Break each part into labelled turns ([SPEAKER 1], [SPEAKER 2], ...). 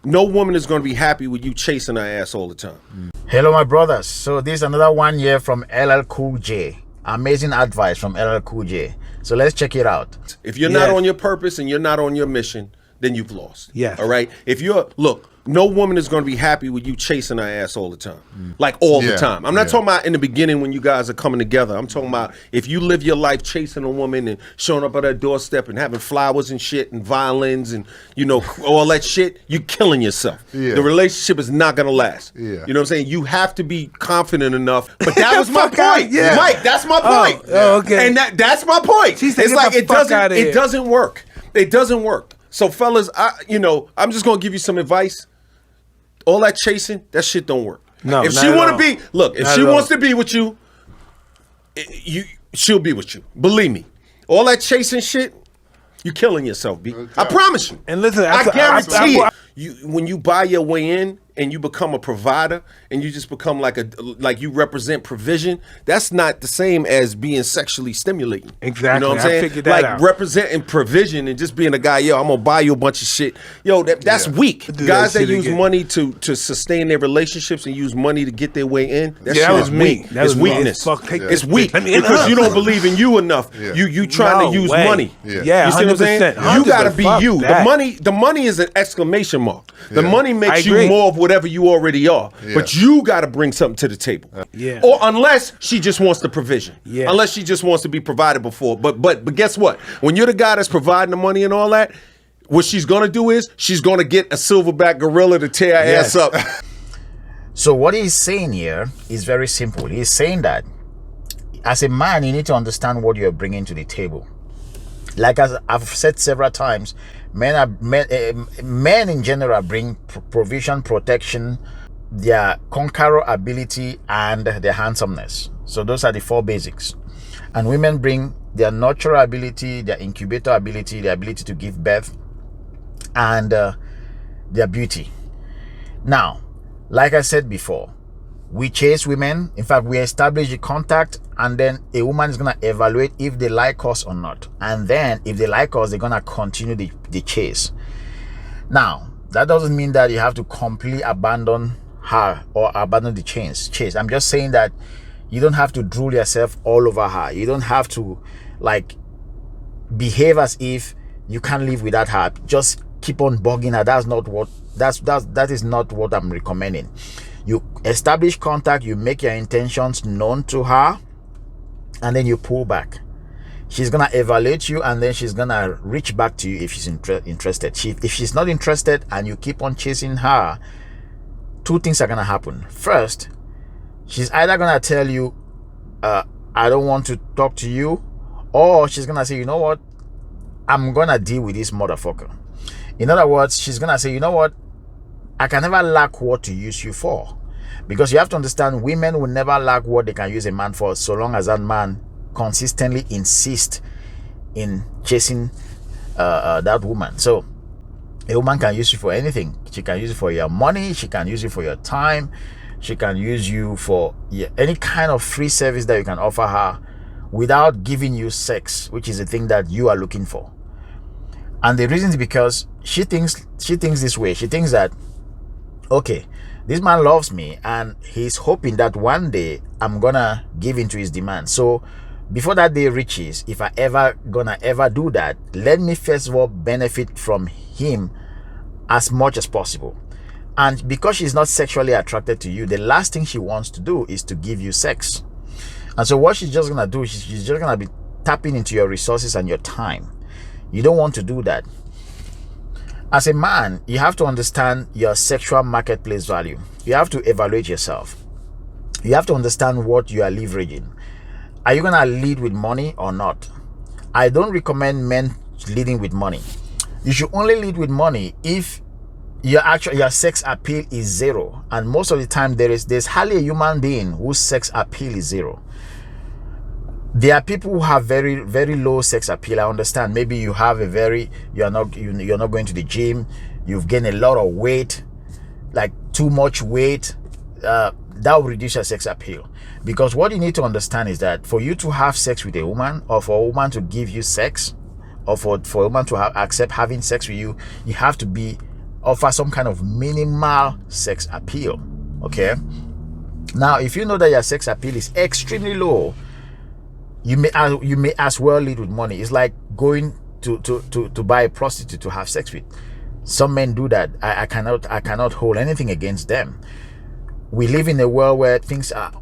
[SPEAKER 1] no woman is going to be happy with you chasing her ass all the time.
[SPEAKER 2] Hello, my brothers. So this is another one year from LL Cool J. Amazing advice from LL Cool J. So let's check it out.
[SPEAKER 1] If you're not on your purpose and you're not on your mission, then you've lost.
[SPEAKER 3] Yes.
[SPEAKER 1] All right. If you're no woman is going to be happy with you chasing her ass all the time, like all the time. I'm not talking about in the beginning when you guys are coming together. I'm talking about if you live your life chasing a woman and showing up at her doorstep and having flowers and shit and violins and all that shit, you're killing yourself.
[SPEAKER 4] Yeah.
[SPEAKER 1] The relationship is not going to last.
[SPEAKER 4] Yeah.
[SPEAKER 1] You know what I'm saying? You have to be confident enough. But that was my
[SPEAKER 3] Fuck out,
[SPEAKER 1] point,
[SPEAKER 3] yeah.
[SPEAKER 1] Mike. That's my point.
[SPEAKER 3] Oh, okay.
[SPEAKER 1] And that's my point.
[SPEAKER 3] She said,
[SPEAKER 1] It's
[SPEAKER 3] "Get
[SPEAKER 1] like
[SPEAKER 3] the fuck outta here."
[SPEAKER 1] it doesn't work. It doesn't work. So fellas, I'm just gonna give you some advice. All that chasing, that shit don't work.
[SPEAKER 3] No,
[SPEAKER 1] if
[SPEAKER 3] not
[SPEAKER 1] she
[SPEAKER 3] at
[SPEAKER 1] want to
[SPEAKER 3] all.
[SPEAKER 1] be, look, if
[SPEAKER 3] Not
[SPEAKER 1] she
[SPEAKER 3] at
[SPEAKER 1] wants
[SPEAKER 3] all.
[SPEAKER 1] to be with you, she'll be with you. Believe me. All that chasing shit, you killing yourself, B. I promise you.
[SPEAKER 3] And listen,
[SPEAKER 1] I guarantee
[SPEAKER 3] I-
[SPEAKER 1] it. When you buy your way in and you become a provider and you just become like you represent provision, that's not the same as being sexually stimulating.
[SPEAKER 3] Exactly.
[SPEAKER 1] You know what I'm
[SPEAKER 3] I
[SPEAKER 1] saying?
[SPEAKER 3] figured that
[SPEAKER 1] like
[SPEAKER 3] out.
[SPEAKER 1] representing provision and just being a guy, I'm gonna buy you a bunch of shit. That's weak.
[SPEAKER 3] Do
[SPEAKER 1] Guys
[SPEAKER 3] that
[SPEAKER 1] that
[SPEAKER 3] shit
[SPEAKER 1] use
[SPEAKER 3] again.
[SPEAKER 1] money to sustain their relationships and use money to get their way in, that
[SPEAKER 3] Yeah,
[SPEAKER 1] shit
[SPEAKER 3] that
[SPEAKER 1] is
[SPEAKER 3] was me.
[SPEAKER 1] weak.
[SPEAKER 3] That
[SPEAKER 1] It's
[SPEAKER 3] was me.
[SPEAKER 1] weakness.
[SPEAKER 3] Fuck, take
[SPEAKER 1] It's
[SPEAKER 3] this
[SPEAKER 1] weak
[SPEAKER 3] bitch. Let me in
[SPEAKER 1] because
[SPEAKER 3] her.
[SPEAKER 1] you don't believe in you enough.
[SPEAKER 4] Yeah.
[SPEAKER 1] You trying
[SPEAKER 3] No
[SPEAKER 1] to use
[SPEAKER 3] way.
[SPEAKER 1] money.
[SPEAKER 3] Yeah,
[SPEAKER 1] You see what I'm saying?
[SPEAKER 3] 100%.
[SPEAKER 1] You gotta be
[SPEAKER 3] Fuck
[SPEAKER 1] you.
[SPEAKER 3] that.
[SPEAKER 1] The money is an exclamation mark. The money
[SPEAKER 3] I
[SPEAKER 1] makes you
[SPEAKER 3] agree.
[SPEAKER 1] more of whatever you already are.
[SPEAKER 4] Yeah.
[SPEAKER 1] But you gotta bring something to the table.
[SPEAKER 3] Yeah.
[SPEAKER 1] Or unless she just wants the provision.
[SPEAKER 3] Yeah.
[SPEAKER 1] Unless she just wants to be provided before. But guess what? When you're the guy that's providing the money and all that, what she's gonna do is she's gonna get a silverback gorilla to tear her ass up.
[SPEAKER 2] So what he's saying here is very simple. He's saying that as a man, you need to understand what you're bringing to the table. Like as I've said several times, men in general bring provision, protection, their conqueror ability, and their handsomeness. So those are the four basics. And women bring their nurturer ability, their incubator ability, their ability to give birth, and their beauty. Now, like I said before, we chase women. In fact, we establish the contact, and then a woman is going to evaluate if they like us or not. And then if they like us, they're going to continue the chase. Now, that doesn't mean that you have to completely abandon her or abandon the chase. I'm just saying that you don't have to drool yourself all over her. You don't have to behave as if you can't live without her. Just keep on bugging her. That is not what I'm recommending. You establish contact, you make your intentions known to her, and then you pull back. She's gonna evaluate you, and then she's gonna reach back to you if she's interested. If she's not interested and you keep on chasing her, two things are gonna happen. First, she's either gonna tell you, I don't want to talk to you, or she's gonna say, you know what, I'm gonna deal with this motherfucker. In other words, she's gonna say, you know what, I can never lack what to use you for. Because you have to understand, women will never lack what they can use a man for, so long as that man consistently insists in chasing that woman. So a woman can use you for anything. She can use it for your money, she can use it for your time, she can use you for any kind of free service that you can offer her without giving you sex, which is the thing that you are looking for. And the reason is because she thinks this way. She thinks that, okay, this man loves me and he's hoping that one day I'm gonna give into his demand. So before that day reaches, if I gonna do that, let me first of all benefit from him as much as possible. And because she's not sexually attracted to you, the last thing she wants to do is to give you sex. And so what she's just gonna do, she's just gonna be tapping into your resources and your time. You don't want to do that. As a man, you have to understand your sexual marketplace value. You have to evaluate yourself. You have to understand what you are leveraging. Are you gonna lead with money or not? I don't recommend men leading with money. You should only lead with money if your sex appeal is zero. And most of the time, there's hardly a human being whose sex appeal is zero. There are people who have very, very low sex appeal. I understand. Maybe you have you're not going to the gym. You've gained a lot of weight, like too much weight. That will reduce your sex appeal. Because what you need to understand is that for you to have sex with a woman, or for a woman to give you sex, or for a woman to accept having sex with you, you have to be offer some kind of minimal sex appeal. Okay, now if you know that your sex appeal is extremely low, you may as well lead with money. It's like going to buy a prostitute to have sex with. Some men do that. I cannot hold anything against them. We live in a world where things are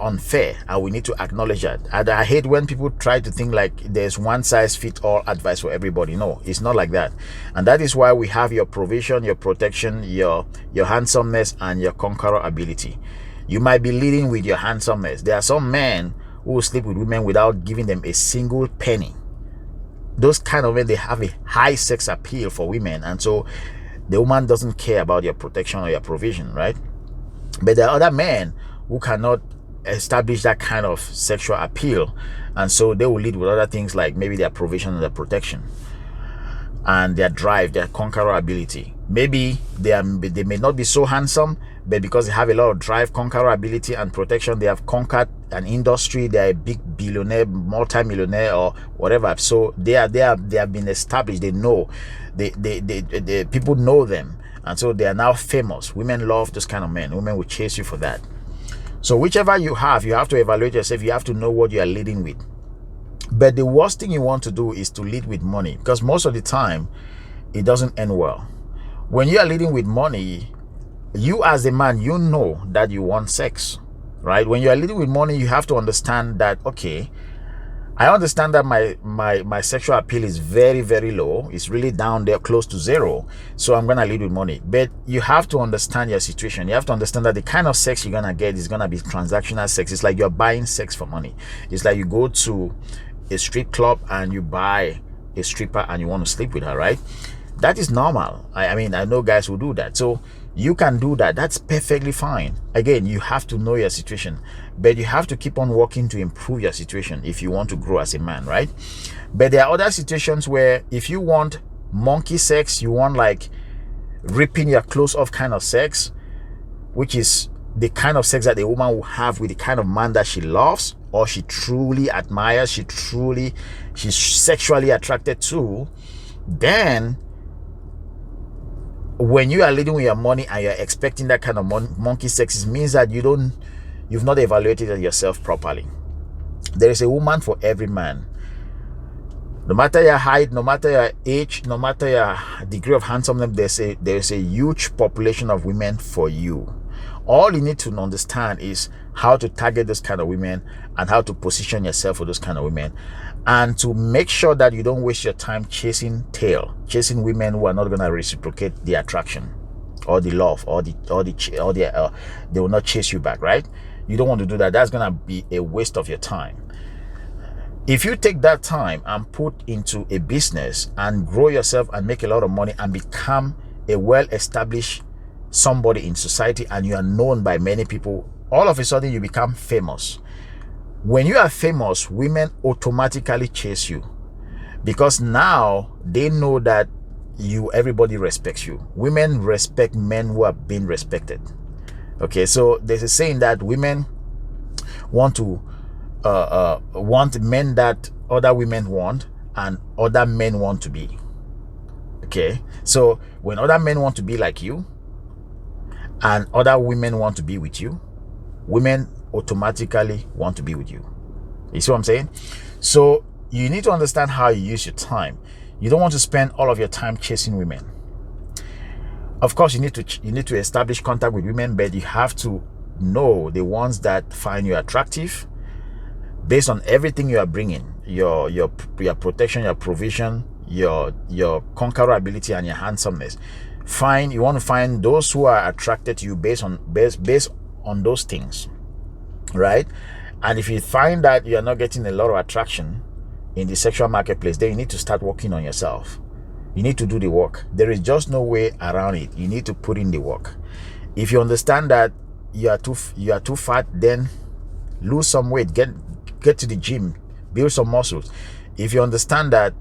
[SPEAKER 2] unfair, and we need to acknowledge that. And I hate when people try to think like there's one size fits all advice for everybody. No, it's not like that. And that is why we have your provision, your protection, your handsomeness, and your conqueror ability. You might be leading with your handsomeness. There are some men who will sleep with women without giving them a single penny. Those kind of men, they have a high sex appeal for women, and so the woman doesn't care about your protection or your provision, right? But there are other men who cannot establish that kind of sexual appeal, and so they will lead with other things like maybe their provision and their protection and their drive, their conqueror ability. Maybe they may not be so handsome, but because they have a lot of drive, conqueror ability, and protection, they have conquered an industry. They are a big billionaire, multi-millionaire, or whatever. So they have been established. They know, they people know them, and so they are now famous. Women love those kind of men. Women will chase you for that. So whichever you have to evaluate yourself. You have to know what you are leading with. But the worst thing you want to do is to lead with money, because most of the time it doesn't end well. When you are leading with money, you as a man, you know that you want sex, right? When you are leading with money, you have to understand that, okay, I understand that my sexual appeal is very, very low. It's really down there, close to zero. So I'm going to lead with money. But you have to understand your situation. You have to understand that the kind of sex you're going to get is going to be transactional sex. It's like you're buying sex for money. It's like you go to a strip club and you buy a stripper and you want to sleep with her, right? That is normal. I mean, I know guys who do that. So you can do that. That's perfectly fine. Again, you have to know your situation, but you have to keep on working to improve your situation if you want to grow as a man, right? But there are other situations where if you want monkey sex, you want like ripping your clothes off kind of sex, which is the kind of sex that a woman will have with the kind of man that she loves or she truly admires, she's sexually attracted to, then when you are leading with your money and you're expecting that kind of monkey sex, it means that you've not evaluated yourself properly. There is a woman for every man. No matter your height, no matter your age, no matter your degree of handsomeness, there's a huge population of women for you. All you need to understand is how to target those kind of women and how to position yourself for those kind of women, and to make sure that you don't waste your time chasing women who are not going to reciprocate the attraction or the love or they will not chase you back, right? You don't want to do that. That's going to be a waste of your time. If you take that time and put into a business and grow yourself and make a lot of money and become a well-established somebody in society, and you are known by many people, all of a sudden you become famous. When you are famous, women automatically chase you because now they know that everybody respects you. Women respect men who are being respected. Okay, so there's a saying that women want men that other women want and other men want to be. Okay, so when other men want to be like you and other women want to be with you, women automatically want to be with you. You see what I'm saying? So you need to understand how you use your time. You don't want to spend all of your time chasing women. Of course, you need to establish contact with women, but you have to know the ones that find you attractive based on everything you are bringing, your protection, your provision, your conqueror ability, and your handsomeness. You want to find those who are attracted to you based on those things, right? And if you find that you are not getting a lot of attraction in the sexual marketplace, then you need to start working on yourself. You need to do the work. There is just no way around it. You need to put in the work. If you understand that you are too fat, then lose some weight, get to the gym, build some muscles. If you understand that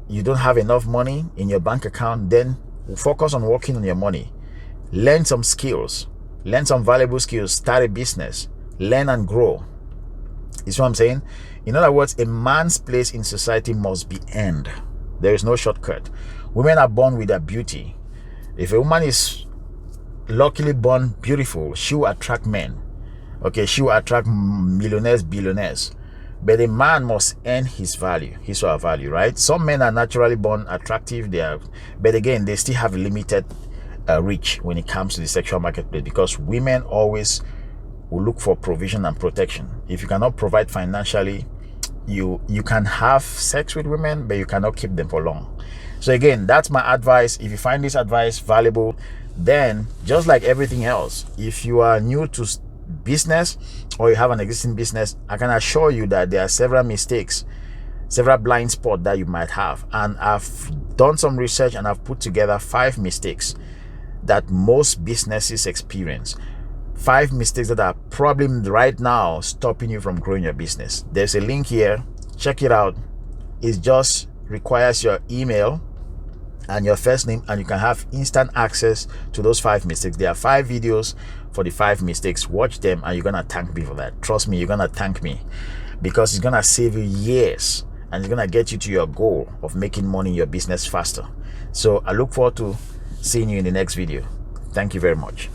[SPEAKER 2] you don't have enough money in your bank account, then focus on working on your money. Learn some skills, learn some valuable skills, start a business, learn and grow. You see what I'm saying? In other words, a man's place in society must be earned. There is no shortcut. Women are born with their beauty. If a woman is luckily born beautiful, she will attract men. Okay, she will attract millionaires, billionaires. But a man must earn his value, his or her value, right? Some men are naturally born attractive, but again, they still have limited reach when it comes to the sexual marketplace, because women always will look for provision and protection. If you cannot provide financially, you can have sex with women, but you cannot keep them for long. So again, that's my advice. If you find this advice valuable, then just like everything else, if you are new to business or you have an existing business, I can assure you that there are several mistakes, several blind spots that you might have. And I've done some research and I've put together 5 mistakes that most businesses experience. 5 mistakes that are probably right now stopping you from growing your business. There's a link here. Check it out. It just requires your email and your first name, and you can have instant access to those 5 mistakes. There are 5 videos for the 5 mistakes. Watch them and you're gonna thank me for that. Trust me, you're gonna thank me, because it's gonna save you years and it's gonna get you to your goal of making money in your business faster. So I look forward to seeing you in the next video. Thank you very much.